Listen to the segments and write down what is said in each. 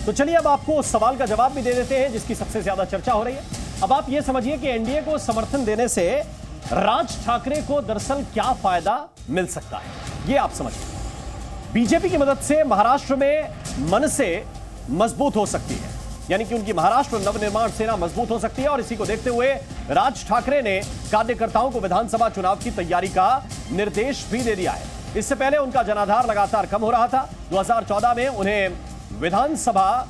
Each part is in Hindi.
तो चलिए अब आपको उस सवाल का जवाब भी दे देते हैं जिसकी सबसे ज्यादा चर्चा हो रही है। अब आप यह समझिए कि एनडीए को समर्थन देने से राज ठाकरे को दरअसल क्या फायदा मिल सकता है, यह आप समझिए। बीजेपी की मदद से महाराष्ट्र में मनसे मजबूत हो सकती है, यानी कि उनकी महाराष्ट्र नवनिर्माण सेना मजबूत हो सकती है। और इसी को देखते हुए राज ठाकरे ने कार्यकर्ताओं को विधानसभा चुनाव की तैयारी का निर्देश भी दे दिया है। इससे पहले उनका जनाधार लगातार कम हो रहा था। 2014 में उन्हें विधानसभा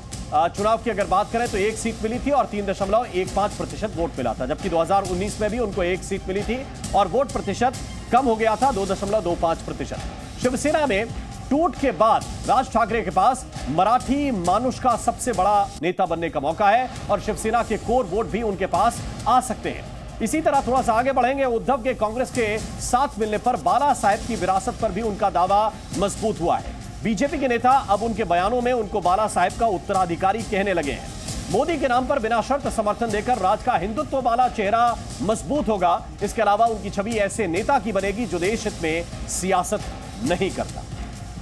चुनाव की अगर बात करें तो 1 सीट मिली थी और 3.15% वोट मिला था, जबकि 2019 में भी उनको 1 सीट मिली थी और वोट प्रतिशत कम हो गया था 2.25%। शिवसेना में टूट के बाद राज ठाकरे के पास मराठी मानुष का सबसे बड़ा नेता बनने का मौका है और शिवसेना के कोर वोट भी उनके पास आ सकते हैं। इसी तरह थोड़ा सा आगे बढ़ेंगे, उद्धव के कांग्रेस के साथ मिलने पर बाला साहेब की विरासत पर भी उनका दावा मजबूत हुआ है। बीजेपी के नेता अब उनके बयानों में उनको बाला साहेब का उत्तराधिकारी कहने लगे हैं। मोदी के नाम पर बिना शर्त समर्थन देकर राज का हिंदुत्व वाला चेहरा मजबूत होगा। इसके अलावा उनकी छवि ऐसे नेता की बनेगी जो देश हित में सियासत नहीं करता।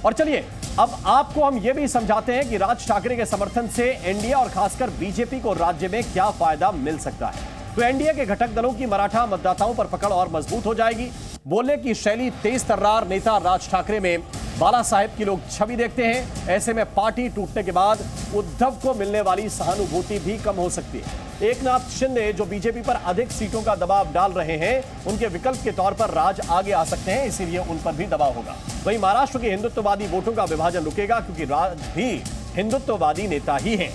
और चलिए अब आपको हम यह भी समझाते हैं कि राज ठाकरे के समर्थन से एनडीए और खासकर बीजेपी को राज्य में क्या फायदा मिल सकता है। तो एनडीए के घटक दलों की मराठा मतदाताओं पर पकड़ और मजबूत हो जाएगी। बोलने की शैली तेज तर्रार नेता राज ठाकरे में बाला साहेब की लोग छवि देखते हैं। ऐसे में पार्टी टूटने के बाद उद्धव को मिलने वाली सहानुभूति भी कम हो सकती है। एकनाथ शिंदे जो बीजेपी पर अधिक सीटों का दबाव डाल रहे हैं, उनके विकल्प के तौर पर राज आगे आ सकते हैं, इसीलिए उन पर भी दबाव होगा। वहीं महाराष्ट्र के हिंदुत्ववादी वोटों का विभाजन रुकेगा क्योंकि राज भी हिंदुत्ववादी नेता ही हैं।